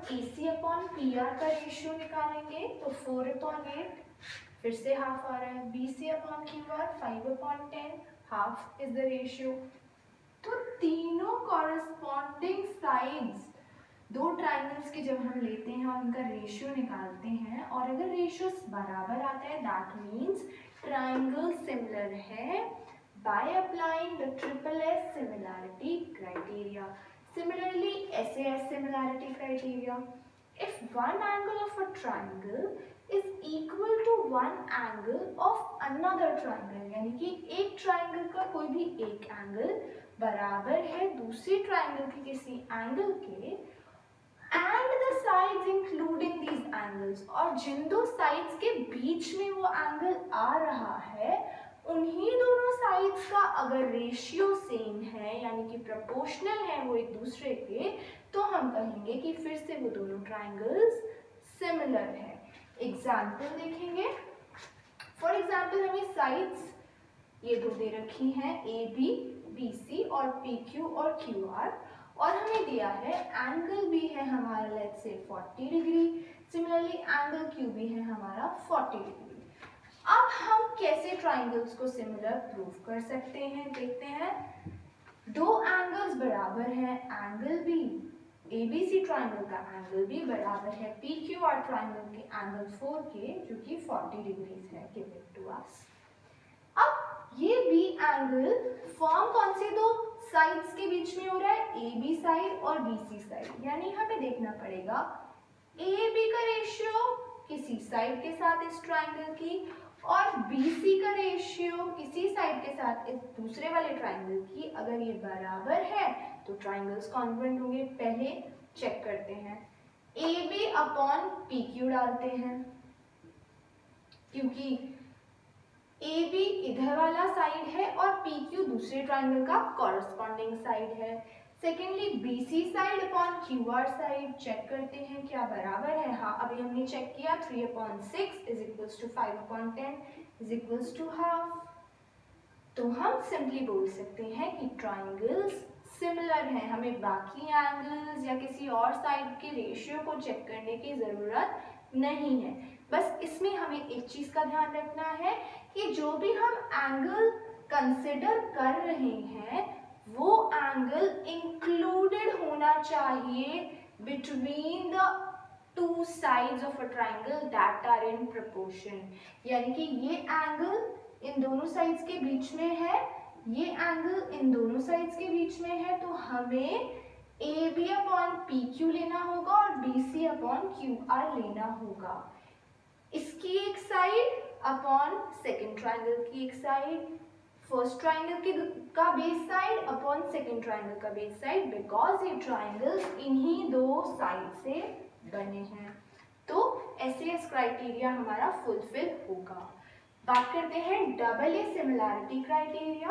AC upon PR का ratio निकालेंगे तो 4/8, फिर से हाफ आ रहा है। BC upon QR 5/10, half is the ratio. तो तीनों कॉरेस्पॉन्डिंग साइड्स दो ट्राइंगल्स के जब हम लेते हैं और उनका रेशियो निकालते हैं, और अगर रेशियो बराबर आता है दैट मीन्स ट्राइंगल सिमिलर है by applying the triple S similarity criteria. Similarly, SAS similarity criteria. If one angle of a triangle is equal to one angle of another triangle, यानी कि एक ट्राइंगल का कोई भी एक एंगल बराबर है दूसरी ट्राइंगल के किसी एंगल के, and the sides including these angles, और जिन दो साइड्स के बीच में वो एंगल आ रहा है उन्हीं दोनों साइड्स का अगर रेशियो सेम है यानी कि प्रोपोर्शनल है वो एक दूसरे के, तो हम कहेंगे कि फिर से वो दोनों ट्राइंगल्स सिमिलर है। एग्जाम्पल देखेंगे। फॉर एग्जाम्पल हमें साइड्स ये दो दे रखी हैं AB, BC और PQ और QR, और हमें दिया है एंगल भी है हमारा let's say 40 degree, similarly angle Q भी है हमारा 40 डिग्री। अब हम कैसे ट्राइंगल्स को सिमिलर प्रूव कर सकते हैं, देखते हैं। दो एंगल्स बराबर हैं, एंगल भी ABC ट्राइंगल का एंगल भी बराबर है PQR ट्राइंगल के एंगल 4 के, जो कि 40 डिग्रीज है गिवन टू अस। अब ये बी एंगल फॉर्म कौन से दो साइड्स के बीच में हो रहा है, AB साइड और BC साइड, यानी हमें देखना पड़ेगा AB का रेशियो किसी साइड के साथ इस ट्राइंगल की और BC का रेशियो किसी साइड के साथ इस दूसरे वाले ट्राइंगल की। अगर ये बराबर है तो ट्राइंगल्स कॉन्ग्रुएंट होंगे। पहले चेक करते हैं, AB अपॉन PQ डालते हैं क्योंकि AB इधर वाला साइड है और PQ दूसरे ट्राइंगल का कॉरेस्पॉन्डिंग साइड है। Secondly BC side upon QR side check करते हैं क्या बराबर है। हाँ, अभी हमने चेक किया 3/6 is equals to 5/10 is equals to half. तो हम सिंपली बोल सकते हैं कि ट्राइंगल्स सिमिलर हैं। हमें बाकी एंगल्स या किसी और साइड के रेशियो को चेक करने की ज़रूरत नहीं है। बस इसमें हमें एक चीज़ का ध्यान रखना है कि जो भी हम एंगल कंसिडर कर रहे हैं वो एंगल इंक्लूडेड होना चाहिए between the two sides of a triangle that are in proportion. यानी कि ये एंगल इन दोनों साइड्स के बीच में है, ये एंगल इन दोनों साइड्स के बीच में है, तो हमें AB अपॉन PQ लेना होगा और BC अपॉन QR लेना होगा। इसकी एक साइड अपॉन सेकेंड ट्राइंगल की एक साइड, फर्स्ट ट्राइंगल का base side upon second triangle का बेस साइड, बिकॉज ये ट्राइंगल्स इन्हीं दो साइड से बने हैं। तो SAS क्राइटेरिया हमारा फुलफिल होगा। बात करते हैं double A similarity criteria.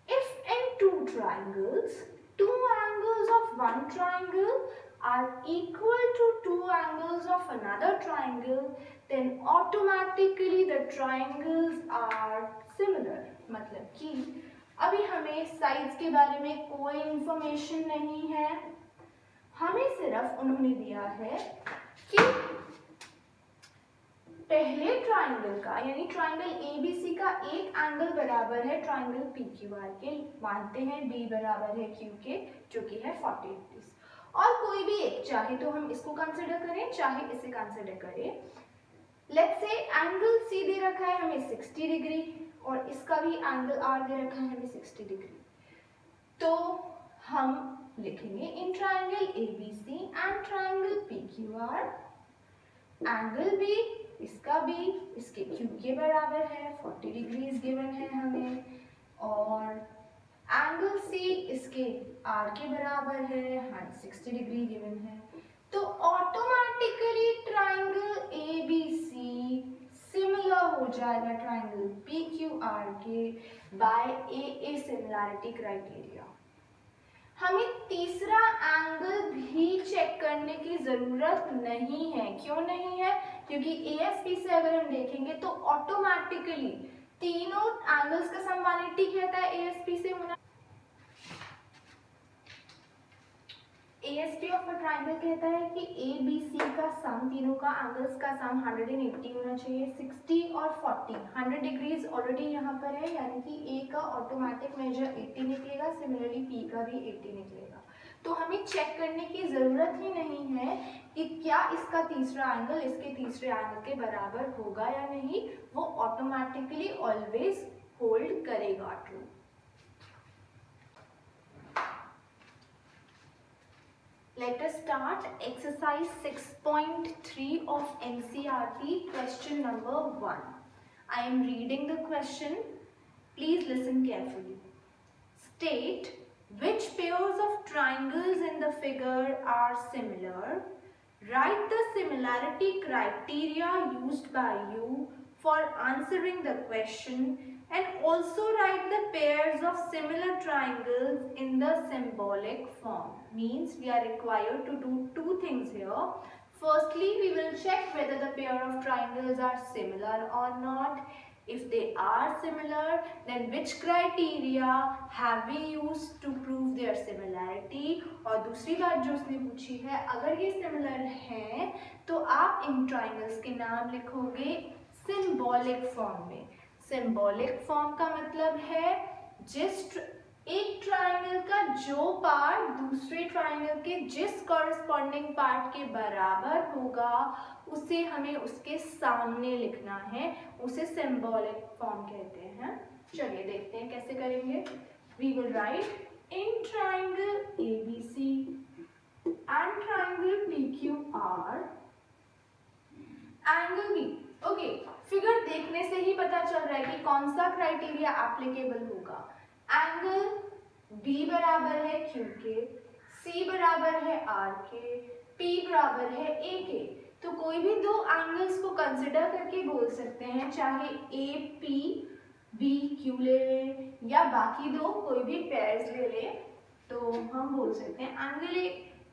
If in two triangles two angles of one triangle are equal to two angles of another triangle, then automatically the triangles are similar। मतलब कि अभी हमें साइड्स के बारे में कोई इंफॉर्मेशन नहीं है, हमें सिर्फ उन्होंने दिया है कि पहले ट्राइंगल का यानी ट्राइंगल ABC का एक एंगल बराबर है ट्राइंगल PQR के, मानते हैं B बराबर है Q के जो कि है 40 डिग्री, और कोई भी एक, चाहे तो हम इसको कंसिडर करें चाहे इसे कंसिडर करें। लेट्स से एंगल C दे रखा है हमें 60 डिग्री और इसका भी एंगल R दे रखा है हमें 60 डिग्री, तो हम लिखेंगे in triangle ABC and triangle PQR angle भी इसका भी इसके Q के बराबर है 40 डिग्रीज गिवन है हमें, और एंगल C इसके R के बराबर है 60 डिग्री गिवन है। तो ऑटोमेटिकली ट्राइंगल ABC सिमिलर हो जाएगा ट्राइंगल PQR के बाय AA सिमिलैरिटी क्राइटेरिया। हमें तीसरा एंगल भी चेक करने की जरूरत नहीं है। क्यों नहीं है? क्योंकि ASP से अगर हम देखेंगे तो ऑटोमेटिकली तीनों एंगल्स का समवानिटी कहता है ASP से होना। ASP ऑफ अ ट्राइंगल कहता है कि ABC का सम, तीनों का एंगल्स का सम 180 होना चाहिए, 60 और 40, 100 डिग्रीज ऑलरेडी यहाँ पर है, यानी कि A का ऑटोमेटिक मेजर 80 निकलेगा, सिमिलरली P का भी 80 निकलेगा। तो हमें चेक करने की ज़रूरत ही नहीं है कि क्या इसका तीसरा एंगल इसके तीसरे एंगल के बराबर होगा या नहीं, वो ऑटोमेटिकली ऑलवेज होल्ड करेगा true. Let us start exercise 6.3 of NCERT, question number 1. I am reading the question. Please listen carefully. State which pairs of triangles in the figure are similar. Write the similarity criteria used by you for answering the question, and also write the pairs of similar triangles in the symbolic form. Means we are required to do two things here. Firstly, we will check whether the pair of triangles are similar or not. If they are similar, then which criteria have we used to prove their similarity? और दूसरी बात जो उसने पूछी है, अगर ये similar हैं तो आप इन triangles के नाम लिखोगे symbolic form में। सिंबॉलिक फॉर्म का मतलब है जिस एक ट्राइंगल का जो पार्ट दूसरे ट्राइंगल के जिस कॉरेस्पॉन्डिंग पार्ट के बराबर होगा उसे हमें उसके सामने लिखना है, उसे सिंबॉलिक फॉर्म कहते हैं। चलिए देखते हैं कैसे करेंगे। We will write in triangle ABC and triangle PQR angle B। Okay, figure देखने से ही पता चल रहा है कि कौन सा क्राइटेरिया एप्लीकेबल होगा। एंगल B बराबर है Q के, C बराबर है R के, P बराबर है A के। तो कोई भी दो एंगल्स को कंसिडर करके बोल सकते हैं, चाहे AP BQ ले लें या बाकी दो कोई भी पेयर्स ले लें, तो हम बोल सकते हैं एंगल A,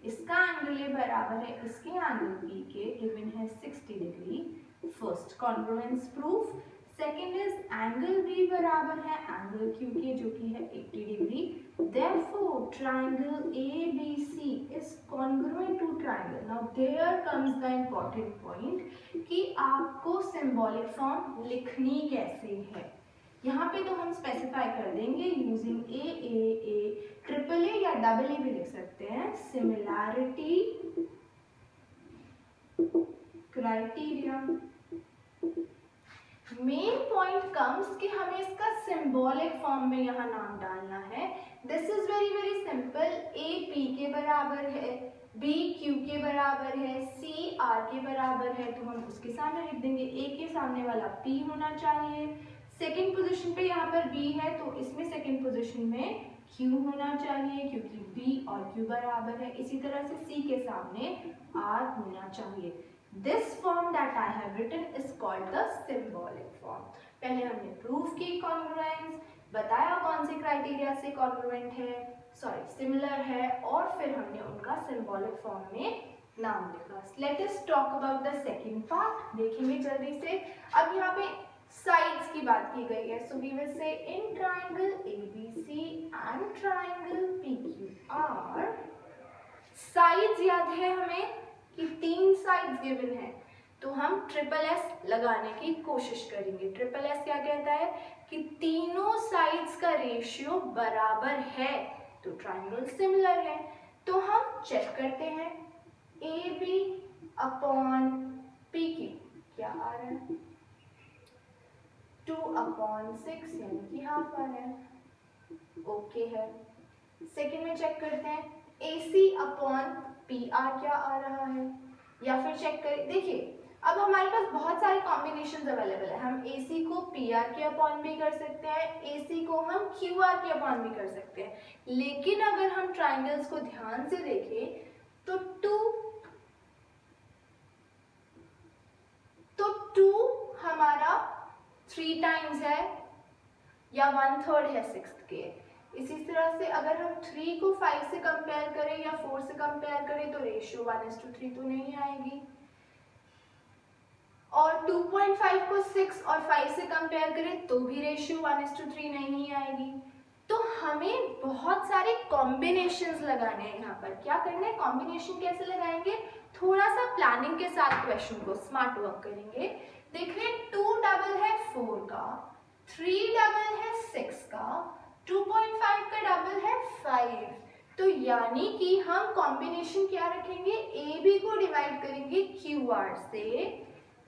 इसका एंगल A बराबर है इसके एंगल B के, गिवन है 60 degree. First congruence proof. Second is angle B बराबर है एंगल Q के जो कि है 80 degree. Therefore triangle ABC is congruent to triangle. Now there comes the important point कि आपको सिंबॉलिक फॉर्म लिखनी कैसे है। यहाँ पे तो हम स्पेसिफाई कर देंगे यूजिंग A, ट्रिपल A या डबल A भी लिख सकते हैं। Similarity criteria. Main point comes कि हमें इसका सिंबॉलिक फॉर्म में यहाँ नाम डालना है। This is very very simple. A P के बराबर है, B Q के बराबर है, C R के बराबर है, तो हम उसके सामने लिख देंगे A के सामने वाला P होना चाहिए। सेकेंड पोजीशन पे यहाँ पर B है तो इसमें सेकेंड पोजीशन में Q होना चाहिए क्योंकि B और Q बराबर है। इसी तरह से C के सामने R होना चाहिए। This form that I have written is called the symbolic form. पहले हमने प्रूफ की कॉन्ग्रुएंस, बताया कौन से क्राइटेरिया से कॉन्ग्रुएंट है, सॉरी सिमिलर है, और फिर हमने उनका सिंबॉलिक फॉर्म में नाम लिखा। Let us talk about the second part. देखेंगे जल्दी से। अब यहाँ पे साइड्स की बात की गई है, so we will say in triangle ABC and triangle PQR, sides याद है हमें कि 3 साइड्स गिवन है, तो हम ट्रिपल एस लगाने की कोशिश करेंगे। ट्रिपल एस क्या कहता है कि तीनों साइड्स का रेशियो बराबर है तो ट्राइंगल सिमिलर है। तो हम चेक करते हैं AB अपॉन PQ क्या आ रहा है, 2/6 यानी कि हाफ आ रहा है, ओके है। सेकेंड में चेक करते हैं AC अपॉन PR क्या आ रहा है, या फिर चेक करें, देखिए अब हमारे पास बहुत सारे कॉम्बिनेशंस अवेलेबल है। हम AC को PR के अपॉन भी कर सकते हैं, AC को हम QR के अपॉन भी कर सकते हैं, लेकिन अगर हम ट्राइंगल्स को ध्यान से देखें तो 2 हमारा 3 टाइम्स है या 1/3 है 6 के। इसी तरह से अगर हम 3 को 5 से कंपेयर करें या 4 से कंपेयर करें तो रेशियो 1:3 तो नहीं आएगी, और 2.5 को 6 और 5 से कंपेयर करें तो भी रेशियो 1:3 नहीं आएगी। तो हमें हमें बहुत सारे कॉम्बिनेशंस लगाने हैं यहाँ पर। क्या करना है, कॉम्बिनेशन कैसे लगाएंगे, थोड़ा सा प्लानिंग के साथ क्वेश्चन को स्मार्ट वर्क करेंगे। देखिए 2 डबल है 4 का, 3 डबल है 6 का, 2.5 का डबल है 5। तो यानी कि हम कॉम्बिनेशन क्या रखेंगे, ए बी को डिवाइड करेंगे क्यू आर से,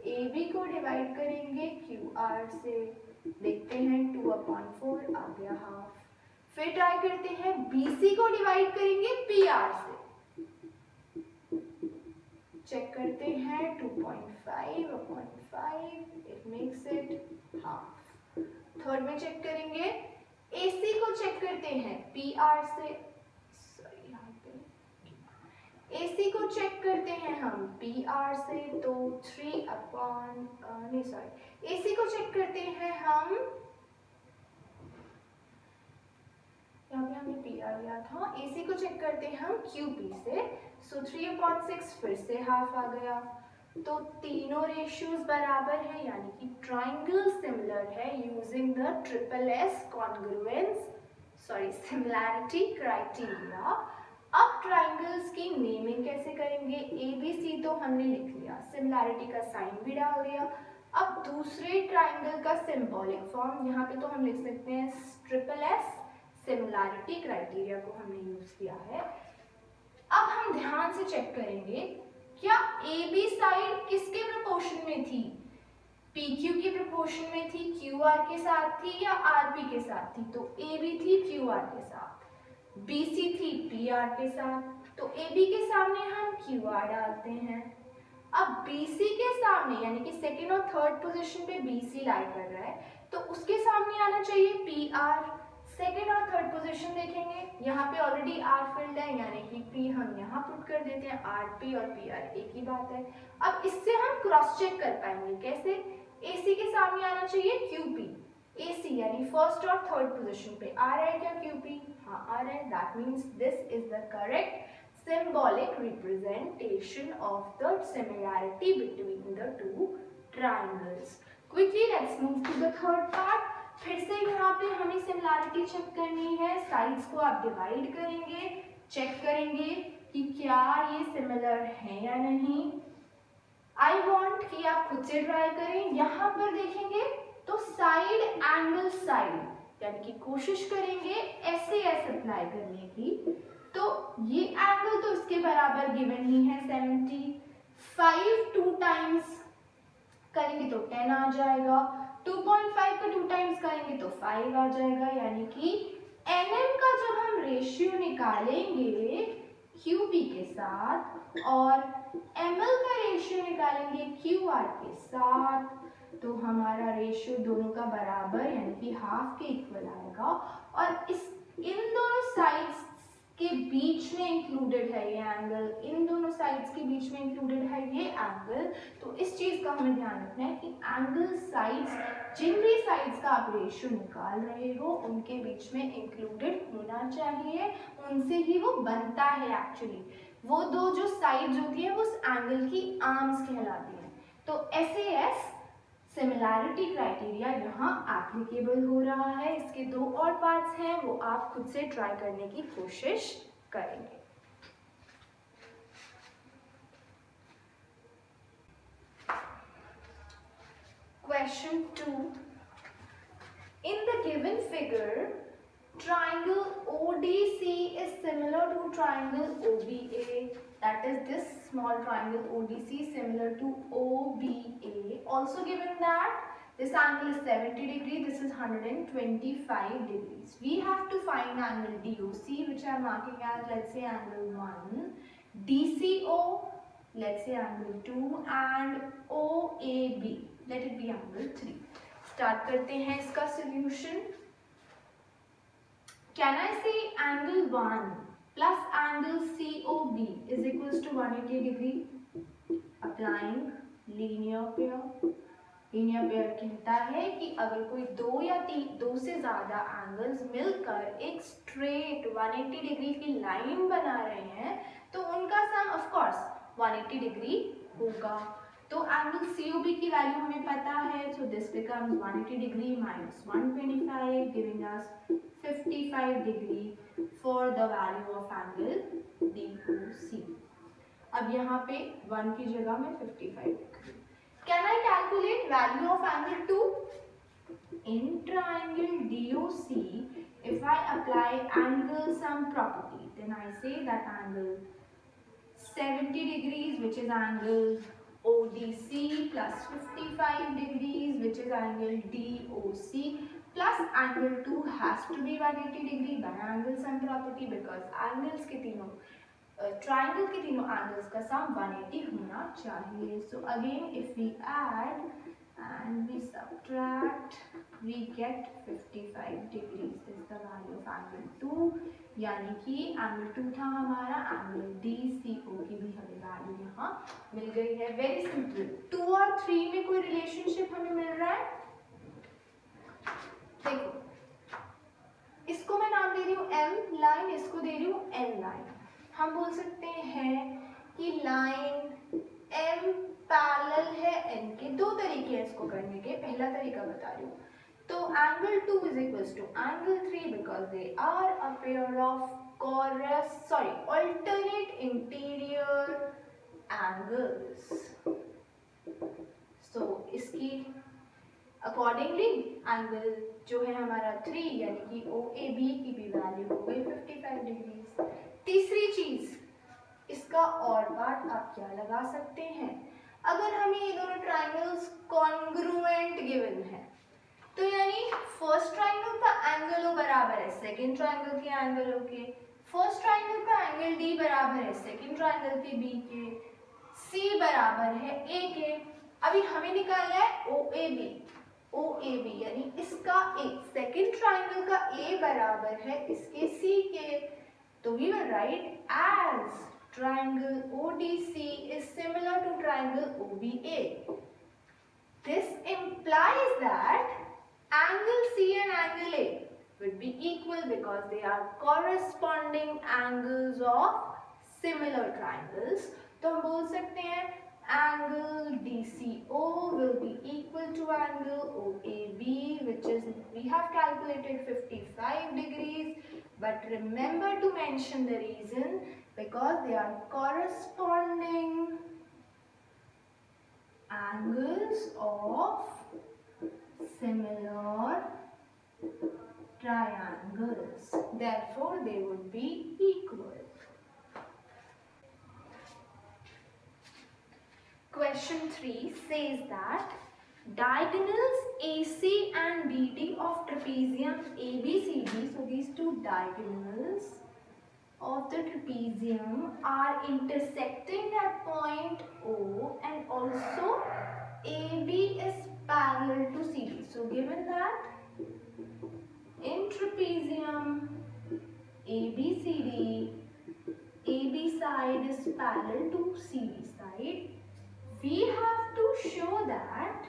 ए बी को डिवाइड करेंगे क्यू आर से। देखते हैं 2/4 आ गया हाफ। फिर ट्राई करते हैं BC को डिवाइड करेंगे PR से, चेक करते हैं 2.5/5, it makes it half. Third में चेक करेंगे AC को चेक करते हैं PR से, सॉरी यहाँ पे AC को चेक करते हैं हम PR से, तो 3 AC को चेक करते हैं हम, यहाँ पे हमने PR लिया था, AC को चेक करते हैं हम QP से, सो 3/6 फिर से हाफ आ गया। तो तीनों रेशियोज बराबर है, यानी कि ट्राइंगल सिमिलर है using the SSS congruence similarity criteria. अब ट्राइंगल्स की नेमिंग कैसे करेंगे, ABC तो हमने लिख लिया, सिमिलैरिटी का साइन भी डाल दिया। अब दूसरे ट्राइंगल का सिंबॉलिक फॉर्म, यहाँ पे तो हम लिख सकते हैं SSS सिमिलैरिटी क्राइटेरिया को हमने यूज किया है। अब हम ध्यान से चेक करेंगे क्या AB साइड किसके प्रोपोर्शन में थी, PQ के प्रोपोर्शन में थी, QR के साथ थी या RP के साथ थी, तो AB थी QR के साथ, BC थी PR के साथ, तो AB के सामने हम QR डालते हैं। अब BC के सामने यानी कि सेकेंड और थर्ड पोजीशन पे BC लाई कर रहा है, तो उसके सामने आना चाहिए PR। सेकेंड और थर्ड पोजीशन देखेंगे, यहाँ पे ऑलरेडी R फिल्ड है, यानी कि P हम यहाँ पुट कर देते हैं, RP और PR एक ही बात है। अब इससे हम क्रॉस चेक कर पाएंगे कैसे, AC के सामने आना चाहिए QP, AC यानी फर्स्ट और थर्ड पोजीशन पे आ रहा है क्या QP, हाँ आ रहा है, that means this is the correct symbolic representation of the similarity between the two triangles. Quickly let's move to the third part. फिर से यहाँ पे हमें सिमिलैरिटी चेक करनी है, साइड्स को आप डिवाइड करेंगे, चेक करेंगे कि क्या ये सिमिलर है या नहीं। आई वांट कि आप खुद से ट्राई करें। यहाँ पर देखेंगे तो साइड एंगल साइड यानी कि कोशिश करेंगे SAS अप्लाई करने की, तो ये एंगल तो इसके बराबर गिवन ही है 70, 5 2 टाइम्स करेंगे तो 10 आ जाएगा, 2.5 का 2 टाइम्स करेंगे तो 5 आ जाएगा, यानी कि NM का जब हम रेशियो निकालेंगे QP के साथ और ML का रेशियो निकालेंगे QR के साथ, तो हमारा रेशियो दोनों का बराबर यानी कि हाफ के इक्वल आएगा। और इन दोनों साइड्स के बीच में इंक्लूडेड है ये एंगल, इन दोनों साइड्स के बीच में इंक्लूडेड है ये एंगल। तो इस चीज का हमें ध्यान रखना है कि एंगल साइड्स, जिन भी साइड्स का आप रेशियो निकाल रहे हो उनके बीच में इंक्लूडेड होना चाहिए, उनसे ही वो बनता है। एक्चुअली वो दो जो साइड्स होती है वो उस एंगल की आर्म्स कहलाती हैं। तो SAS सिमिलैरिटी क्राइटेरिया यहाँ एप्लीकेबल हो रहा है। इसके 2 और पार्ट्स हैं, वो आप खुद से ट्राई करने की कोशिश करेंगे। Question 2. In the given figure, triangle ODC is similar to triangle OBA. That is, this small triangle ODC similar to OBA. Also given that this angle is 70 degrees, this is 125 degrees. We have to find angle DOC, which I am marking as, let's say, angle 1, DCO, let's say angle 2, and OAB, let it be angle 3. Start करते हैं इसका solution. Can I say angle 1 plus angle COB is equals to 180 degree? Applying linear pair. Linear pair कहता है कि अगर कोई दो से ज़्यादा एंगल्स मिलकर एक स्ट्रेट 180 डिग्री की लाइन बना रहे हैं तो उनका सम ऑफ कोर्स 180 डिग्री होगा। तो एंगल COB की वैल्यू हमें पता है, so this becomes 180 degree minus 125 giving us 50 55 degree for the value of angle DOC. अब यहाँ पे 1 की जगह में 55 degree. Can I calculate value of angle 2? In triangle DOC, if I apply angle sum property, then I say that angle 70 degrees, which is angle ODC, plus 55 degrees, which is angle DOC, plus angle 2 has to be 180 degree by angle sum property, because angles के तीनों triangle के तीनों angles का sum 180 होना चाहिए. So again, if we add and we subtract, we get 55 degrees is the value of angle 2. यानी कि angle 2 था हमारा, एंगल DCO की भी हमें वैल्यू यहाँ मिल गई है. Very simple. 2 और 3 में कोई रिलेशनशिप हमें मिल रहा है? देखो, इसको मैं नाम दे रही हूँ M लाइन, इसको दे रही हूँ N लाइन. हम बोल सकते हैं कि लाइन M पैरेलल है N के. दो तरीके हैं इसको करने के. पहला तरीका बता रही हूँ. तो angle 2 is equals to angle 3 because they are a pair of alternate interior angles. So इसकी accordingly angle जो है हमारा 3 यानी कि OAB की भी वैल्यू हो गई 55 डिग्री. तीसरी चीज, इसका और पार्ट आप क्या लगा सकते हैं? अगर हमें ये दोनों ट्राइंगल्स कॉन्ग्रुएंट गिवन है, तो यानी फर्स्ट ट्राइंगल का एंगल O बराबर है सेकंड ट्राइंगल के एंगल O के, फर्स्ट ट्राइंगल का एंगल D बराबर है सेकंड ट्राइंगल के B के, C बराबर है A के. अभी हमें निकालना है OAB यानी इसका A, सेकंड ट्राइंगल का A बराबर है इसके C के. तो we will write as triangle ODC is similar to triangle OBA. This implies that angle C and angle A would be equal because they are corresponding angles of similar triangles. तो हम बोल सकते हैं angle DCO will be equal to angle OAB, which is we have calculated 55 degrees. But remember to mention the reason, because they are corresponding angles of similar triangles. Therefore, they would be equal. Question 3 says that diagonals AC and BD of trapezium ABCD, so these two diagonals of the trapezium are intersecting at point O, and also AB is parallel to CD. So given that in trapezium ABCD, AB side is parallel to CD side, we have to show that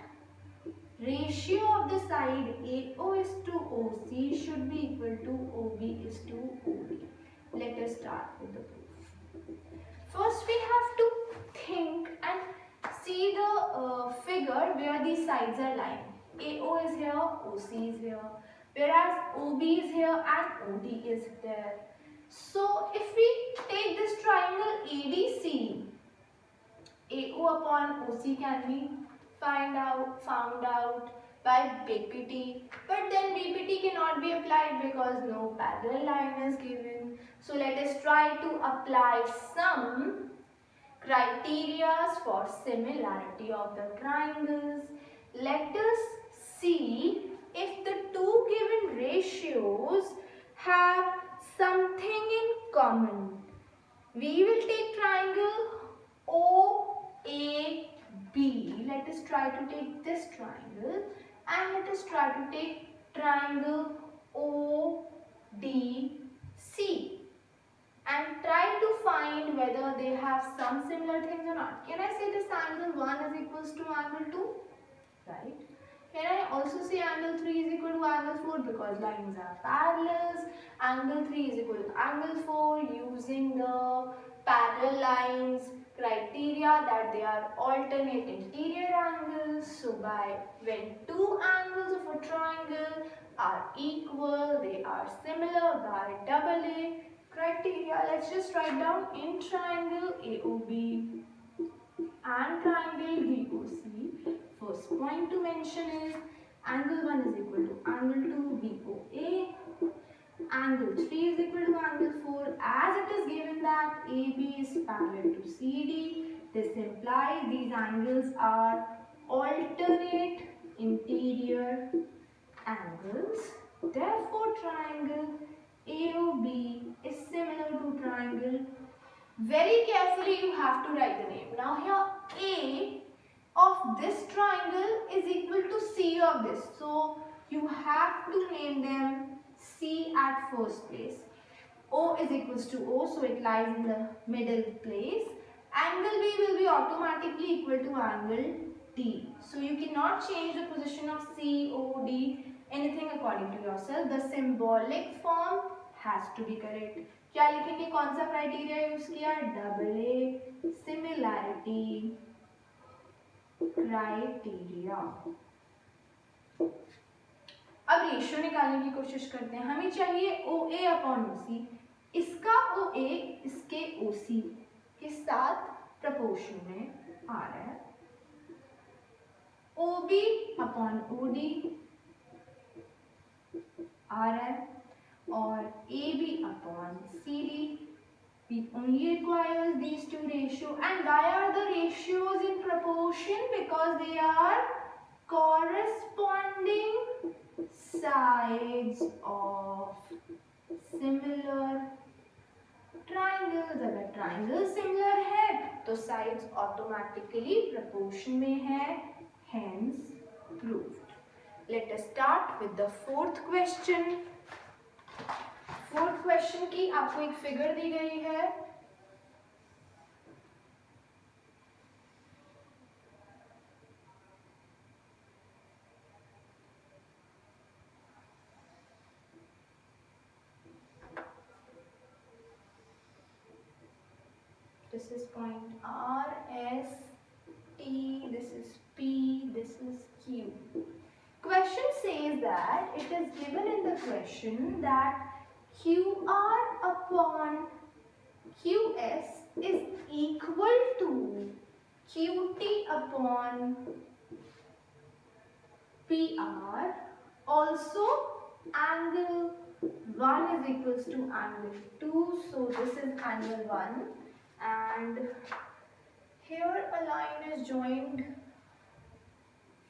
ratio of the side AO is to OC should be equal to OB is to OB. Let us start with the proof. First we have to think and see the figure where these sides are lying. AO is here, OC is here, whereas OB is here and OD is there. So if we take this triangle ADC, AO upon OC can be found out by BPT, but then BPT cannot be applied because no parallel line is given. So let us try to apply some criteria for similarity of the triangles. Let us see if the two given ratios have something in common. We will take triangle OAB. Let us try to take this triangle, and let us try to take triangle ODC and try to find whether they have some similar things or not. Can I say this angle 1 is equals to angle 2? Right. Can I also say angle 3 is equal to angle 4 because lines are parallels? Angle 3 is equal to angle 4 using the parallel lines criteria that they are alternate interior angles. So when two angles of a triangle are equal, they are similar by AA criteria. Let's just write down in triangle AOB and triangle DOC. First point to mention is angle 1 is equal to angle 2 BOA. Angle 3 is equal to angle 4 as it is given that AB is parallel to CD. This implies these angles are alternate interior angles. Therefore, triangle AOB is similar to triangle. Very carefully you have to write the name. Now here A of this triangle is equal to C of this. So you have to name them C at first place. O is equals to O, so it lies in the middle place. Angle B will be automatically equal to angle D. So you cannot change the position of C, O, D, anything according to yourself. The symbolic form has to be correct. क्या लिखेंगे, कौन सा criteria use किया, AA similarity criteria. अब ratio निकालने की कोशिश करते हैं. हमें चाहिए OA अपॉन OC. इसका OA इसके OC के साथ प्रपोर्शन में आ रहा है. OB अपॉन OD आ रहा है और AB upon CD. We only require these two ratios. And why are the ratios in proportion? Because they are corresponding sides of similar triangles. अगर triangle similar है तो sides automatically proportion में है, hence proved. Let us start with the fourth question. Fourth question की आपको एक figure दी गई है. This is point R, S, T, this is P, this is Q. Question says that it is given in the question that QR upon QS is equal to QT upon PR. Also, angle 1 is equals to angle 2. So, this is angle 1. And here a line is joined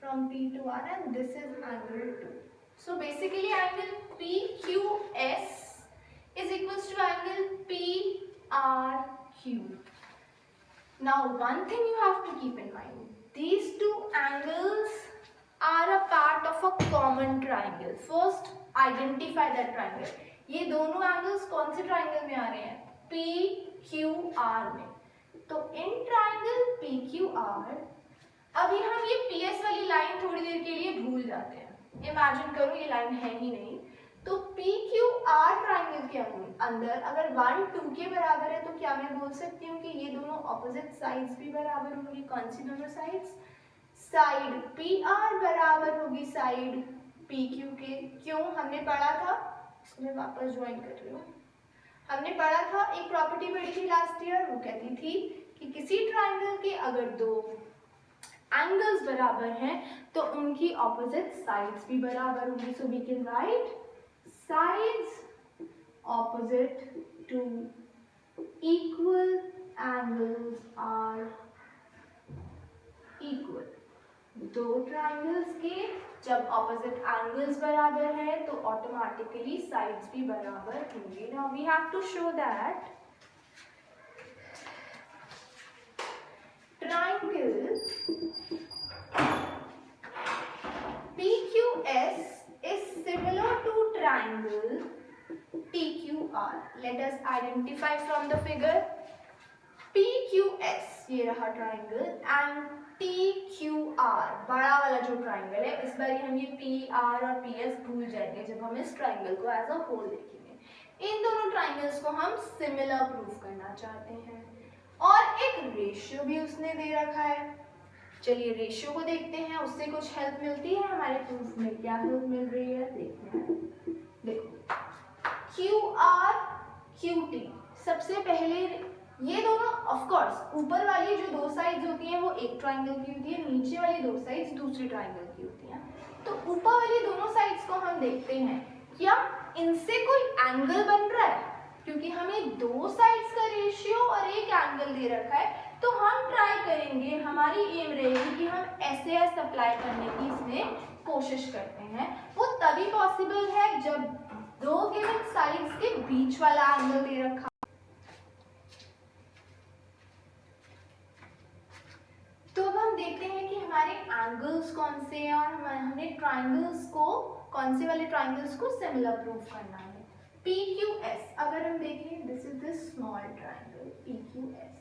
from P to R and this is angle 2. So, basically angle PQS is equals to angle PRQ. Now, one thing you have to keep in mind, these two angles are a part of a common triangle. First, identify that triangle. ये दोनों angles कौन से triangle में आ रहे हैं? PQR में. तो in triangle PQR, अभी हम ये PS वाली लाइन थोड़ी देर के लिए भूल जाते हैं. इमेजिन करो ये लाइन है ही नहीं. तो PQR ट्राइंगल के अंदर अगर 1 2 के बराबर है तो क्या मैं बोल सकती हूँ कि ये दोनों ऑपोजिट साइड्स भी बराबर होंगी. कौन सी दोनों साइड्स? साइड PR बराबर होगी साइड PQ के. क्यों? हमने पढ़ा था, इसको मैं वापस ज्वाइन कर रही हूँ. हमने पढ़ा था, एक प्रॉपर्टी पढ़ी थी लास्ट ईयर, वो कहती थी कि किसी ट्राइंगल के अगर दो एंगल्स बराबर हैं तो उनकी ऑपोजिट साइड्स भी बराबर होंगी. So we can write sides opposite to equal angles are equal. दो ट्राइंगल्स के जब ऑपोजिट एंगल्स बराबर है तो ऑटोमेटिकली साइड्स भी बराबर होंगी. Now we have to show that triangle PQS is similar to triangle PQR. Let us identify from the figure. PQS ये रहा triangle and TQR बड़ा वाला जो triangle है. इस बार हम ये PR और PS भूल जाएंगे जब हम इस triangle को as a whole देखेंगे. इन दोनों triangles को हम similar proof करना चाहते हैं और एक ratio भी उसने दे रखा है. चलिए रेशियो को देखते हैं, उससे कुछ हेल्प मिलती है हमारे प्रूफ में। क्या हेल्प मिल रही है देखते हैं। देखो क्यू आर क्यू टी, सबसे पहले ये दोनों ऑफ कोर्स ऊपर वाली जो दो साइड्स होती हैं वो एक ट्राइंगल की होती है, नीचे वाली दो साइड्स दूसरी ट्राइंगल की होती हैं। तो ऊपर वाली दोनों साइड्स को हम देखते हैं क्या इनसे कोई एंगल बन रहा है, क्योंकि हमें दो साइड्स का रेशियो और एक एंगल दे रखा है। तो हम ट्राई करेंगे, हमारी एम रहेगी कि हम ऐसे अप्लाई करने की इसमें कोशिश करते हैं। वो तभी पॉसिबल है जब दो गिवन साइड्स के बीच वाला एंगल दे रखा। तो अब हम देखते हैं कि हमारे एंगल्स कौन से हैं और हमें ट्राइंगल्स को, कौन से वाले ट्राइंगल्स को सिमिलर प्रूव करना है। पी क्यू एस, अगर हम देखें this is the small triangle P Q S,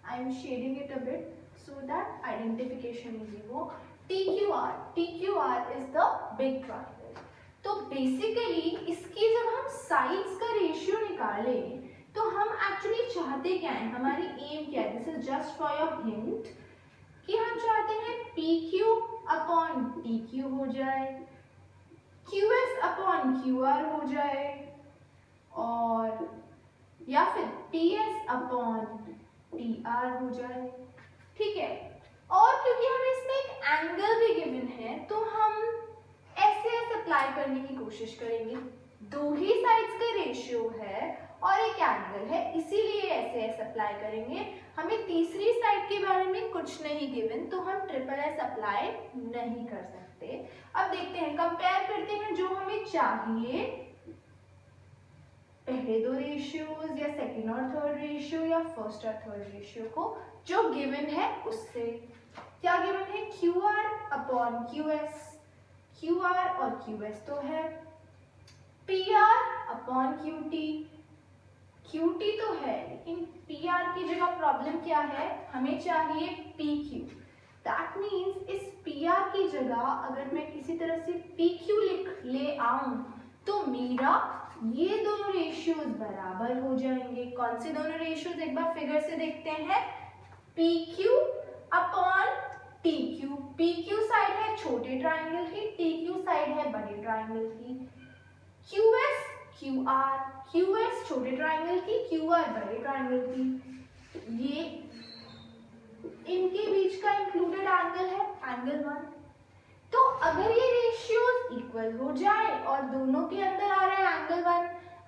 I am shading it a bit so that identification easy हो। T Q R is the big triangle. तो basically इसकी जब हम साइड्स का रेशियो निकालें तो हम एक्चुअली चाहते क्या है, हमारी एम क्या है, this is just for your hint कि हम चाहते हैं P Q upon T Q हो जाए, Q S upon Q R हो जाए, और या फिर P S upon T R हो जाए। ठीक है, और क्योंकि हमें इसमें एक एंगल भी गिवन है तो हम ऐसे अप्लाई करने की कोशिश करेंगे। दो ही साइड्स का रेशियो है और एक एंगल है, इसीलिए ऐसे अप्लाई करेंगे। हमें तीसरी साइड के बारे में कुछ नहीं गिवन तो हम ट्रिपल एस अप्लाई नहीं कर सकते। अब देखते हैं, कंपेयर करते हैं जो हमें चाहिए, पहले दो रेशियोज या सेकंड और थर्ड रेशियो या फर्स्ट और थर्ड रेशियो को जो गिवन है उससे। क्या गिवन है, Q R upon Q S, Q R और क्यू एस तो है, P R upon Q T, Q T तो है लेकिन पी आर की जगह प्रॉब्लम क्या है, हमें चाहिए पी क्यू। दैट मीन्स इस पी आर की जगह अगर मैं किसी तरह से पी क्यू ले आऊं तो मेरा ये दोनों रेशियोज बराबर हो जाएंगे। कौन से दोनों रेशियोज, एक बार फिगर से देखते हैं, P Q upon T Q. P Q side है छोटे ट्राइंगल की, टी क्यू साइड है बड़े ट्राइंगल की। Q S Q R, Q S छोटे ट्राइंगल की, क्यू आर बड़े ट्राइंगल की। ये इनके बीच का इंक्लूडेड एंगल है एंगल 1। तो अगर ये रेशियोज इक्वल हो जाए और दोनों के अंदर आ रहा है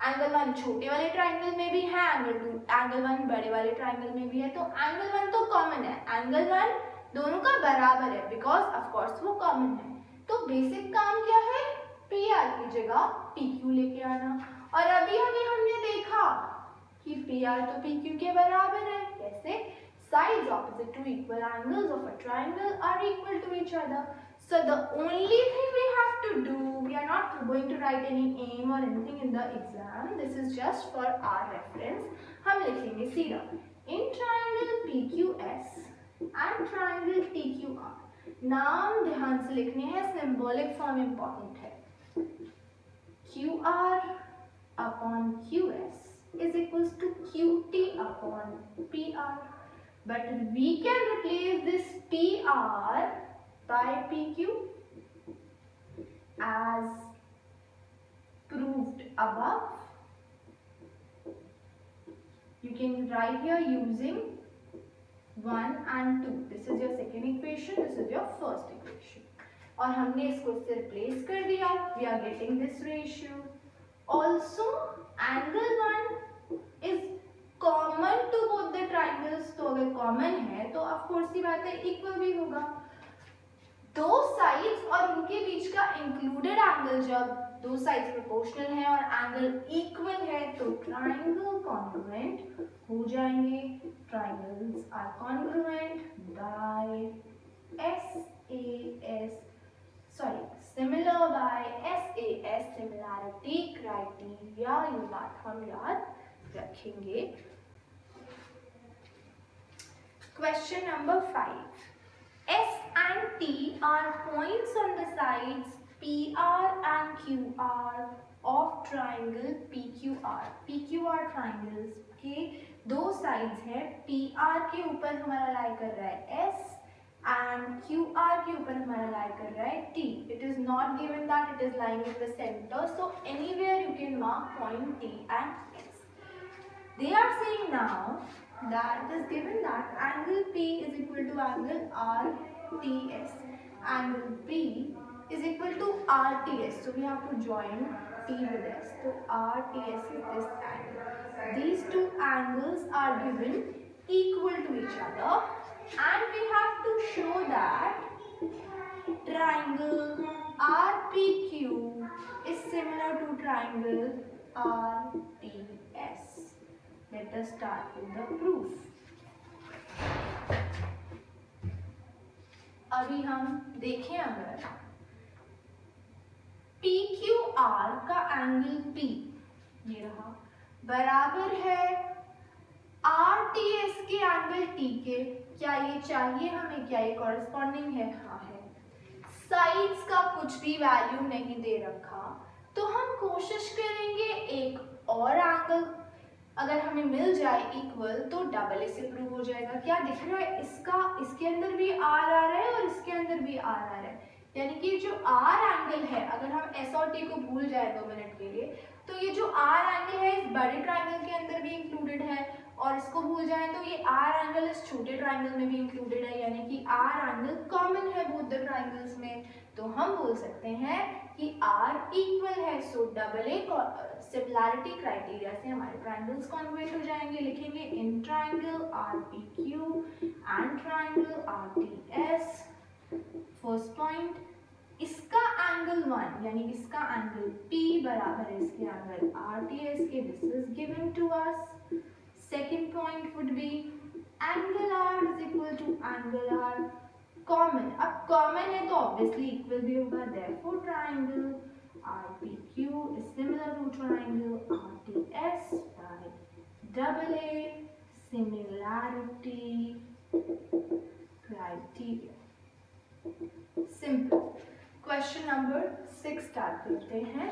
एंगल 1 छोटे वाले ट्राइंगल में भी है, एंगल 1 बड़े वाले ट्राइंगल में भी है, तो एंगल 1 तो कॉमन है, एंगल 1 दोनों का बराबर है बिकॉज ऑफ कोर्स वो कॉमन है। तो बेसिक काम क्या है, पी आर की जगह पी क्यू लेके आना। और अभी हमने देखा कि पी आर तो पी क्यू के बराबर है। कैसे, sides opposite to equal angles of a triangle are equal to each other. So the only thing we have to do, we are not going to write any aim or anything in the exam, this is just for our reference. हम लिखेंगे सीधा, in triangle PQS and triangle TQR, नाम ध्यान से लिखने हैं, symbolic form important है, QR upon QS is equals to QT upon PR. But we can replace this PR by PQ as proved above. You can write here using 1 and 2. This is your second equation, this is your first equation. और हमने इसको इससे replace कर दिया. We are getting this ratio. Also, angle 1 is common to both the triangles, तो अगर common है तो ऑफ कोर्स की बात है इक्वल भी होगा। दो साइड्स और उनके बीच का इंक्लूडेड एंगल, जब दो साइड्स प्रोपोर्शनल है और एंगल इक्वल है तो ट्राइंगल कॉन्ग्रुएंट हो जाएंगे। Triangles are congruent by similar by SAS similarity criteria. ये बात हम याद रखेंगे। Question number 5. S and T are points on the sides PR and QR of triangle PQR. PQR triangles के दो sides हैं, PR के ऊपर हमारा लाई कर रहा है S, and QR के ऊपर हमारा लाई कर रहा है T. It is not given that it is lying in the center, so anywhere you can mark point T and S. They are saying now that it is given that angle P is equal to angle RTS. Angle P is equal to RTS. So we have to join T with S. So RTS is this angle. These two angles are given equal to each other, and we have to show that triangle RPQ is similar to triangle RTS. Let us start with the proof. अभी हम देखें अगर PQR का angle P ये रहा बराबर है RTS के एंगल T के, क्या ये चाहिए हमें, क्या ये कॉरेस्पॉन्डिंग है? हाँ है। साइड्स का कुछ भी वैल्यू नहीं दे रखा, तो हम कोशिश करेंगे एक और एंगल अगर हमें मिल जाए इक्वल तो डबल से प्रूव हो जाएगा। क्या दिख रहा है, इसके अंदर भी आर आ रहा है और इसके अंदर भी आर आ रहा है, यानी कि जो आर एंगल है, अगर हम एस और टी को भूल जाए 2 मिनट के लिए, तो ये जो आर एंगल है इस बड़े ट्राइंगल के अंदर भी इंक्लूडेड है, और इसको भूल जाए तो ये आर एंगल इस छोटे ट्राइंगल में भी इंक्लूडेड है, यानी कि आर एंगल कॉमन है बोथ द ट्राइंगल्स में। तो हम बोल सकते हैं कि आर इक्वल है, so double A similarity criteria से हमारे ट्राइंगल्स कॉन्ग्रुएंट हो जाएंगे। लिखेंगे in triangle RPQ and triangle RTS. First point, इसका एंगल 1 यानी इसका एंगल P बराबर है इसके एंगल RTS के, this is given to us. Second point would be angle R is equal to angle R common. अब common है तो obviously equal भी होगा, therefore triangle RPQ is similar to triangle RTS by double A similarity criteria. Simple. Question number 6 start करते हैं.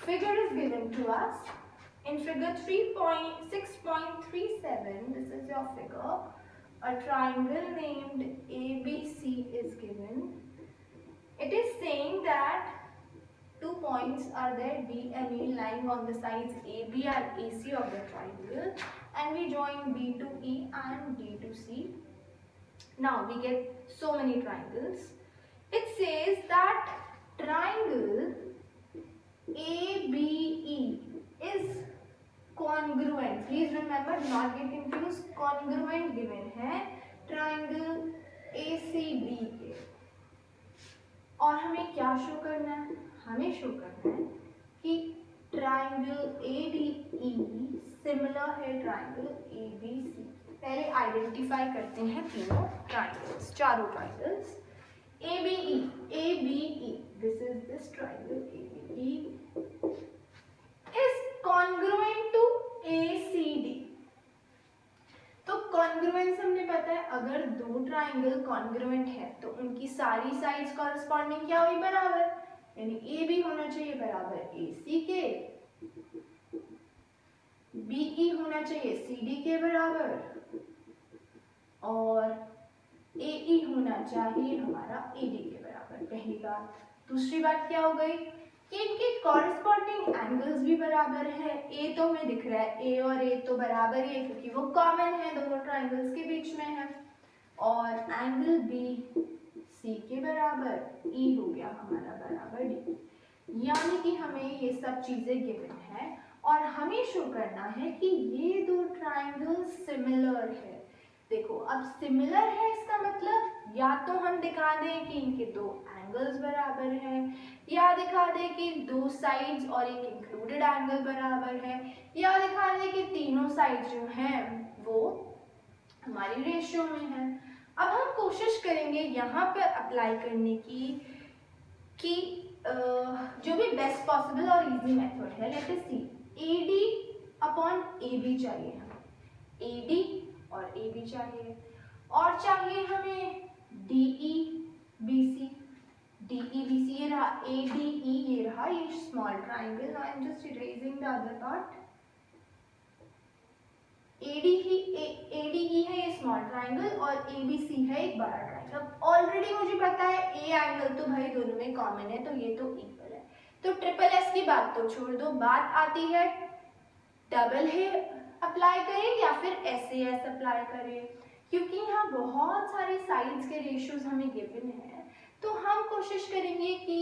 Figure is given to us. In figure 3.6.37, this is your figure. A triangle named ABC is given. It is saying that 2 points are there, B and E, lying on the sides AB and AC of the triangle, and we join B to E and D to C. Now we get so many triangles. It says that triangle ABE is congruent. Please remember, do not get confused. Congruent given है triangle ACB के, और हमें क्या show करना है? हमें show करना है कि ट्राइंगल ADE सिमिलर है ट्राइंगल ABC। पहले आइडेंटिफाई करते हैं तीनों ट्राइंगल्स, चारों triangles. ABE, this is this triangle ABE is congruent to ACD। तो कॉन्ग्रुएंस हमने पता है, अगर दो ट्राइंगल कॉन्ग्रुएंट है तो उनकी सारी साइड्स कॉरेस्पॉन्डिंग क्या हुई? बराबर, यानी ए बी होना चाहिए बराबर ए सी के, बी ई होना चाहिए सी डी के बराबर, और ए ई होना चाहिए हमारा ए डी के बराबर। पहली बात। दूसरी बात क्या हो गई कि इनके कॉरेस्पॉन्डिंग एंगल्स भी बराबर है। ए तो हमें दिख रहा है, ए और ए तो बराबर ही है क्योंकि वो कॉमन है, दोनों ट्राइंगल्स के बीच में है, और एंगल बी सी के बराबर, ई हो गया हमारा बराबर डी। यानी कि हमें ये सब चीजें गिवन है और हमें शो करना है कि ये दो ट्राइंगल सिमिलर है। देखो अब सिमिलर है इसका मतलब या तो हम दिखा दें कि इनके दो एंगल्स बराबर हैं, या दिखा दें कि दो साइड्स और एक इंक्लूडेड एंगल बराबर है, या दिखा दें कि तीनों साइड्स जो हैं वो हमारी रेशियो में है। अब हम कोशिश करेंगे यहाँ पर अप्लाई करने की कि जो भी बेस्ट पॉसिबल और इजी मेथड है। लेट अस सी, AD अपॉन AB चाहिए हमें, AD और AB चाहिए, और चाहिए हमें DE BC, DE BC ये रहा, ADE ये रहा, ये small triangle. I am just erasing the other part. ADE है ये स्मॉल ट्राइंगल और ABC है एक बड़ा ट्राइंगल। ऑलरेडी मुझे पता है ए एंगल तो भाई दोनों में कॉमन है, तो ये तो इक्वल है। तो ट्रिपल एस की बात तो छोड़ दो, बात आती है डबल है अप्लाई करें या फिर SAS अप्लाई करें, क्योंकि यहाँ बहुत सारे साइड्स के रेशियोज हमें गिवन है, तो हम कोशिश करेंगे कि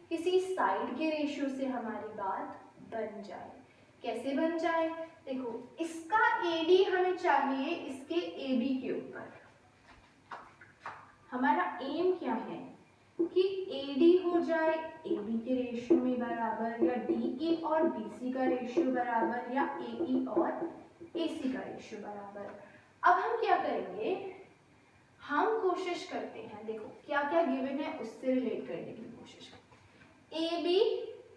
किसी साइड के रेशियो से हमारी बात बन जाए। कैसे बन जाए? देखो, इसका AD हमें चाहिए इसके AB के ऊपर। हमारा एम क्या है कि AD हो जाए AB के रेशियो में बराबर, या DE और BC का रेशियो बराबर, या AE और AC का रेशियो बराबर। अब हम क्या करेंगे, हम कोशिश करते हैं, देखो क्या क्या गिवन है उससे रिलेट करने की कोशिश करते हैं। AB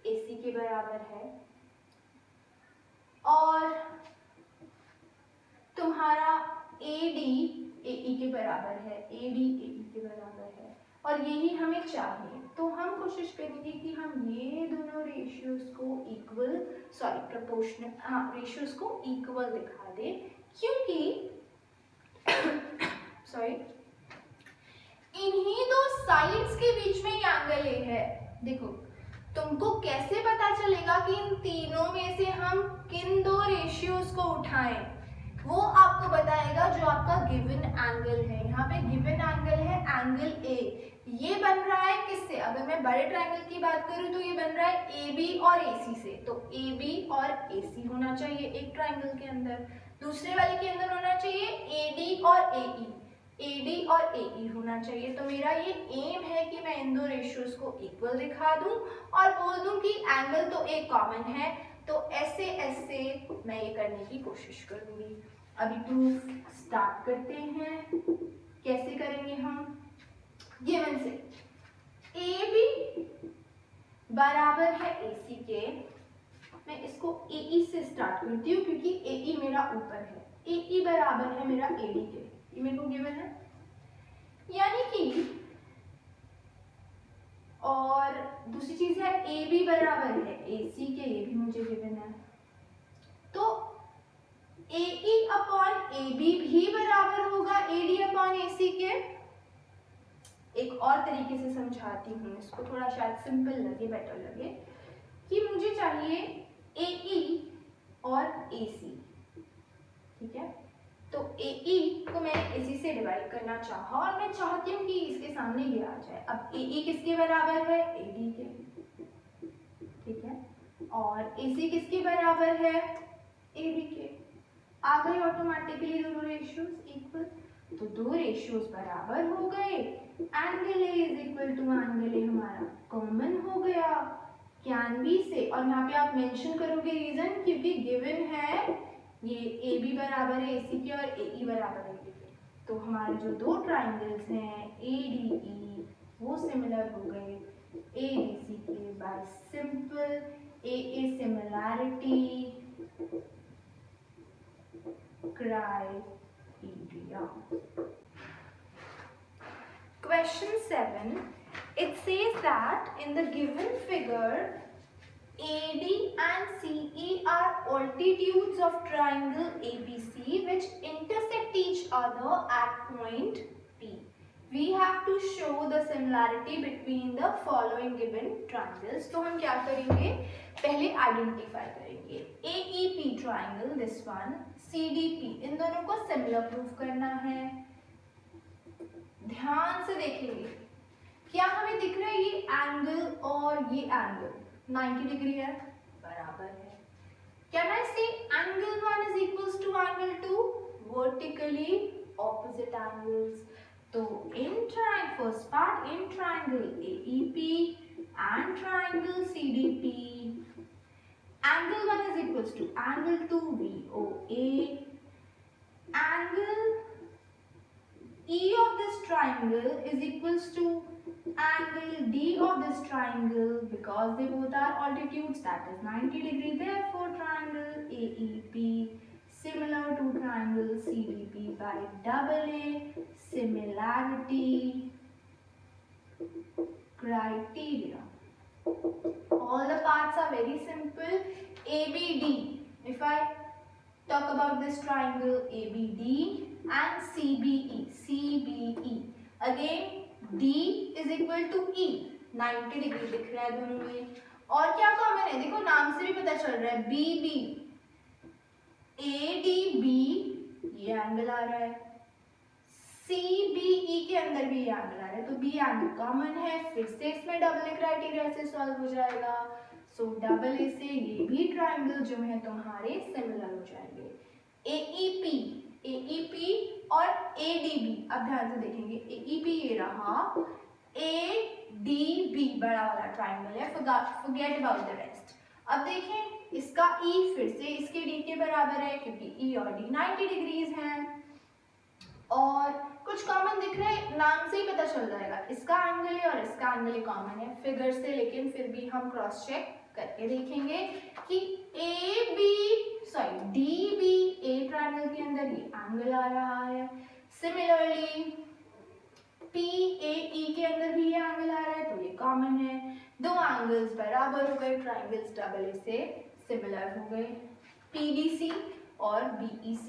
AC के बराबर है और तुम्हारा AD AE के बराबर है, AD AE के बराबर है, और यही हमें चाहिए। तो हम कोशिश करेंगे कि हम ये दोनों रेशियोज को इक्वल, प्रोपोर्शनल रेशियोज को इक्वल दिखा दें, क्योंकि इन्हीं दो साइड्स के बीच में ये एंगल ए है। देखो, तुमको कैसे पता चलेगा कि इन तीनों में से हम किन दो रेशियोज को उठाएं? वो आपको बताएगा जो आपका गिवन एंगल है। यहाँ पे गिवन एंगल है एंगल ए। ये बन रहा है किससे? अगर मैं बड़े ट्रायंगल की बात करूँ तो ये बन रहा है AB और AC से। तो AB और AC होना चाहिए एक ट्रायंगल के अंदर। दूसरे वाले के अंदर होना चाहिए AD और AE, AD और AE होना चाहिए। तो मेरा ये एम है कि मैं इन दो रेशियोज को इक्वल दिखा दूं और बोल दूं कि एंगल तो एक कॉमन है, तो ऐसे ऐसे मैं ये करने की कोशिश करूंगी। अभी प्रूफ स्टार्ट करते हैं। कैसे करेंगे हम? गिवन से AB बराबर है AC के, मैं इसको AE से स्टार्ट करती हूँ क्योंकि AE मेरा ऊपर है। AE बराबर है मेरा AD के, ये मेरे को गिवन है, यानी कि, और दूसरी चीज है AB बराबर है AC के, ये भी मुझे गिवन है। तो AE अपॉन AB भी बराबर होगा AD अपॉन AC के। एक और तरीके से समझाती हूँ इसको, थोड़ा शायद सिंपल लगे, बेटर लगे, कि मुझे चाहिए AE और AC, ठीक है? तो AE को मैंने AC से डिवाइड करना चाहा और मैं चाहती हूँ कि इसके सामने ये आ जाए। अब AE किसके बराबर है? AD के, ठीक है? और AC किसके बराबर है? AD के। आ गए ऑटोमेटिकली दोनों रेशियोज इक्वल, तो दो रेशियोज बराबर हो गए। Angle A is equal to angle A हमारा कॉमन हो गया कैन बी से, और यहाँ पे आप मेंशन करोगे रीजन, क्योंकि गिवन है ये AB बराबर है AC के और AE बराबर है AD के। तो हमारे जो दो ट्राइंगल्स हैं ADE वो सिमिलर हो गए ADC के bye simple AA similarity criteria. Question 7. It says that in the given figure, AD and CE are altitudes of triangle ABC which intersect each other at point P. We have to show the similarity between the following given triangles. तो हम क्या करेंगे? पहले identify करेंगे AEP triangle, this one, CDP, इन दोनों को similar proof करना है। ध्यान से देखेंगे, क्या हमें दिख रहा है ये एंगल और ये एंगल 90 डिग्री है, बराबर है। Can I say angle 1 is equals to angle 2? Vertically opposite angles. तो in triangle, first part, in triangle AEP and triangle CDP, angle 1 is equals to angle 2 VOA. Angle E of this triangle is equals to angle D of this triangle, because they both are altitudes, that is 90 degree. Therefore triangle AEP similar to triangle CDP by AA similarity criteria. All the parts are very simple. ABD, if I Talk about this triangle ABD and CBE. CBE. Again D is equal to E. 90 degree दिख रहा है दोनों में. और क्या common है? देखो नाम से भी पता चल रहा है. BB ADB ये एंगल आ रहा है. CBE के अंदर भी ये एंगल आ रहा है. तो B एंगल कॉमन है. फिर से इसमें डबल ए क्राइटेरिया से सॉल्व हो जाएगा. सो डबल ए से ये भी ट्राइंगल जो है तुम्हारे सिमिलर हो जाएंगे. AEP और ADB. अब ध्यान से देखेंगे. AEP ये रहा. ADB बड़ा वाला ट्राइंगल है. forget about the rest. अब देखें इसका E फिर से इसके D के बराबर है क्योंकि E और D 90 डिग्रीज हैं. और कुछ कॉमन दिख रहा है. नाम से ही पता चल जाएगा इसका एंगल है और इसका एंगल कॉमन है फिगर से. लेकिन फिर भी हम क्रॉस चेक करके देखेंगे कि DB A ट्रायंगल के अंदर ये एंगल आ रहा है. सिमिलरली PAE के अंदर भी ये एंगल आ रहा है तो ये कॉमन है. दो एंगल्स बराबर हो गए. ट्रायंगल्स डबल ए से सिमिलर हो गए. PDC और BEC.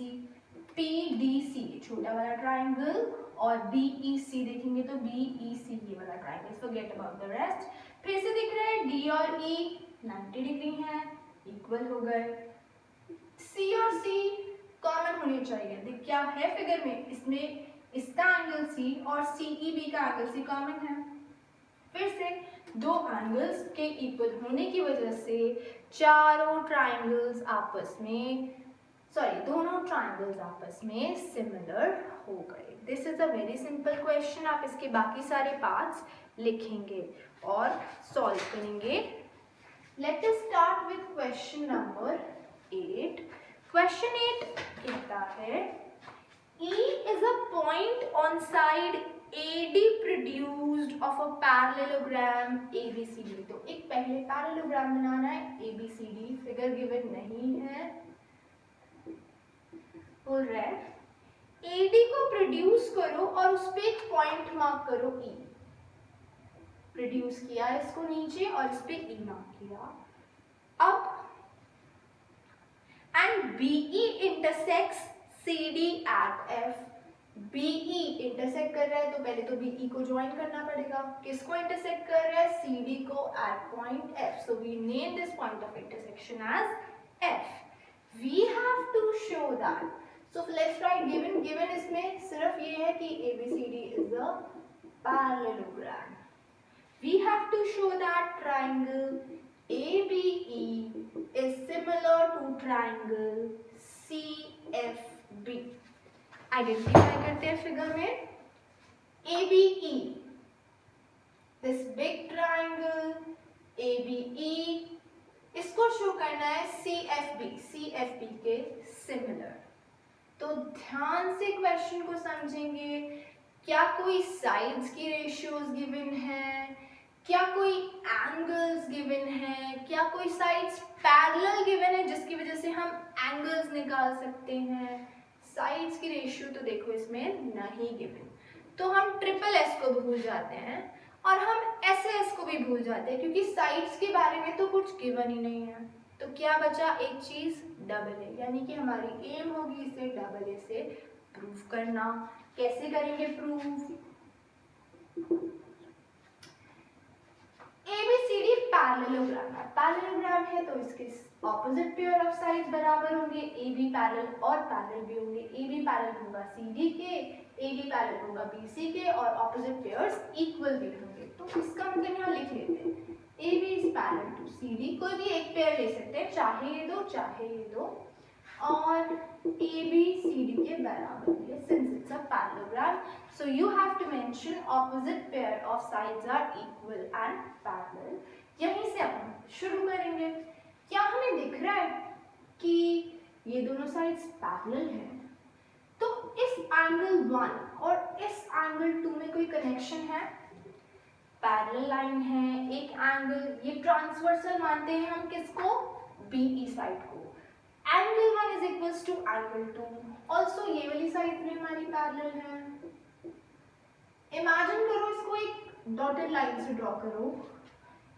PDC छोटा वाला ट्रायंगल और BEC देखेंगे तो BEC ये वाला triangle. Forget about the rest. फिर से दिख रहा है D और E 90 डिग्री हैं, इक्वल हो गए. C और C कॉमन होने चाहिए. देख क्या है फिगर में. इसमें इसका एंगल C और CEB का एंगल C कॉमन है. फिर से दो एंगल्स के इक्वल होने की वजह से चारों ट्रायंगल्स आपस में दोनों ट्रायंगल्स आपस में सिमिलर हो गए. This is a very simple question. आप इसके बाकी सारे पार्ट्स लिखेंगे और सॉल्व करेंगे. Let us start with question number 8. Question 8 कहता है E is a point on side AD produced of a parallelogram ABCD. तो एक पहले पैरेललोग्राम बनाना है ABCD. फिगर गिवन नहीं है. बोल रहा है AD को प्रोड्यूस करो और उस पे एक पॉइंट मार्क करो E. प्रोड्यूस किया इसको नीचे और इस पे E मार्क किया. अब and BE intersects CD at F. BE intersect कर रहा है तो पहले तो BE को ज्वाइन करना पड़ेगा. किसको इंटरसेक्ट कर रहा है? CD को at point F. So we name this point of intersection as F. We have to show that. So let's write given. Given इसमें सिर्फ ये है कि ABCD is a parallelogram. We have to show that triangle ABE is similar to triangle CFB. Identify करते हैं figure में. ABE this big triangle ABE इसको show करना है CFB के सिमिलर. तो ध्यान से क्वेश्चन को समझेंगे. क्या कोई साइड्स की रेशियोज गिवन है? क्या कोई एंगल्स गिवन है? क्या कोई साइड्स पैरेलल गिवन है जिसकी वजह से हम एंगल्स निकाल सकते हैं? साइड्स की रेशियो तो देखो इसमें नहीं गिवन. तो हम ट्रिपल एस को भूल जाते हैं और हम एस को भी भूल जाते हैं क्योंकि साइड्स के बारे में तो कुछ गिवन ही नहीं है. तो क्या बचा? एक चीज डबल ए. यानी कि हमारी एम होगी इसे डबल ए से प्रूव करना. कैसे करेंगे प्रूव? ABCD पैरेललोग्राम है. पैरेललोग्राम है तो इसके ऑपोजिट पेयर ऑफ साइड्स बराबर होंगे. AB पैरेलल और पैरेलल भी होंगे. AB पैरेलल होगा CD के, AD पैरेलल होगा BC के और ऑपोजिट पेयर्स इक्वल भी होंगे. तो इसका मतलब यहाँ लिख लेते हैं AB is parallel to CD. कोई भी एक पेयर ले सकते हैं, चाहे ये दो और AB CD के बराबर है since it's a parallelogram. So you have to mention opposite pair of sides are equal and parallel. यहीं से अपन शुरू करेंगे. क्या हमें दिख रहा है कि ये दोनों साइड्स पैरेलल हैं? तो इस एंगल 1 और इस एंगल 2 में कोई कनेक्शन है? पैरेलल लाइन है. एक एंगल ये ट्रांसवर्सल मानते हैं हम किसको? BE साइड को. Angle 1 is equals to angle 2. Also ये वाली साइड भी हमारी पैरेलल है. इमेजिन करो इसको एक डॉटेड लाइन से ड्रॉ करो.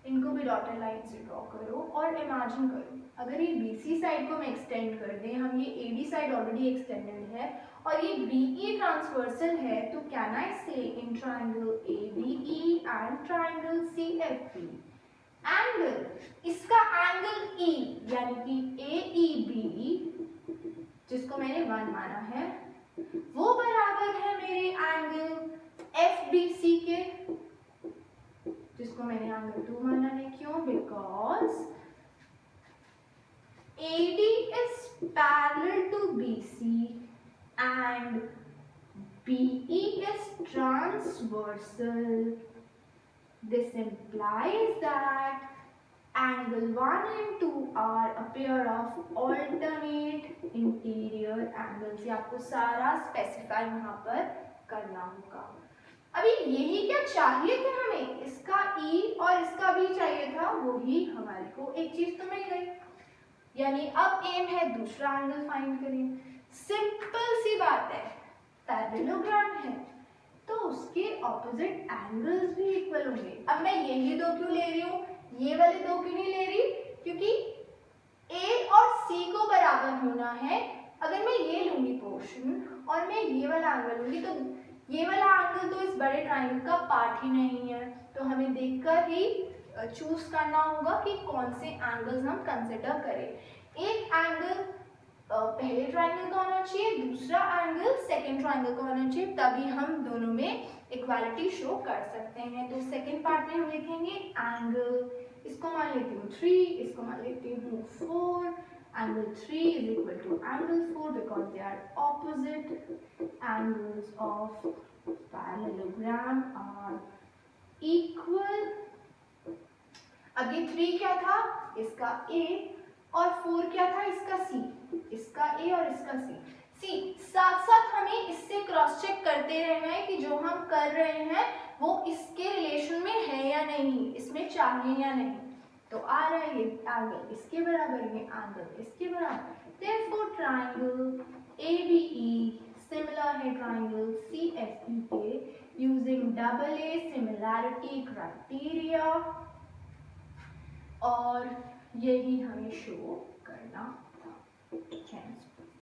इनको भी डॉटेड लाइन से ड्रॉ करो और इमेजिन करो अगर ये BC साइड को मैं एक्सटेंड कर दें, हम ये AD साइड ऑलरेडी एक्सटेंडेड है और ये BE ट्रांसवर्सल है, तो कैन आई से in triangle ABE and triangle CFE angle, इसका एंगल E यानी कि AEB जिसको मैंने 1 माना है, वो बराबर है मेरे एंगल FBC के, जिसको मैंने एंगल 2 माना है। क्यों? Because AD is parallel to BC and BE is transversal. This implies that angle 1 and 2 are a pair of alternate interior angles. ये आपको सारा specify वहाँ पर करना होगा। अभी यही क्या चाहिए था हमें, इसका E और इसका B चाहिए था, वही हमारे को एक चीज तो मिल गई। यानी अब एम है दूसरा एंगल फाइंड करें। सिंपल सी बात है, पैरेललोग्राम है तो उसके ऑपोजिट एंगल्स भी इक्वल होंगे। अब मैं यही दो क्यों ले रही हूँ, ये वाले दो क्यों नहीं ले रही, क्योंकि A और C को बराबर होना है। अगर मैं ये लूंगी पोर्शन और मैं ये वाला एंगल लूंगी तो ये वाला एंगल तो इस बड़े ट्राइंगल का पार्ट ही नहीं है, तो हमें देखकर ही चूज करना होगा कि कौन से एंगल्स हम कंसिडर करें। एक एंगल पहले ट्राइंगल का होना चाहिए, दूसरा एंगल सेकंड ट्राइंगल का होना चाहिए, तभी हम दोनों में इक्वालिटी शो कर सकते हैं। तो सेकंड पार्ट में हम लिखेंगे एंगल, इसको मान लेती हूँ 3, इसको मान लेती हूँ 4, angle 3 is equal to angle 4 because they are opposite angles of parallelogram are equal। अब ये 3 क्या था, इसका A, और 4 क्या था, इसका C, इसका A और इसका C। साथ साथ हमें इससे क्रॉस चेक करते रहना है कि जो हम कर रहे हैं वो इसके रिलेशन में है या नहीं, इसमें चाहिए या नहीं। तो आ रहा है ये एंगल इसके बराबर, ये एंगल इसके बराबर। देयरफॉर ट्राइंगल ABE सिमिलर है ट्राइंगल CFE के यूजिंग AA सिमिलैरिटी क्राइटेरिया, और यही हमें शो करना था। थैंक्स।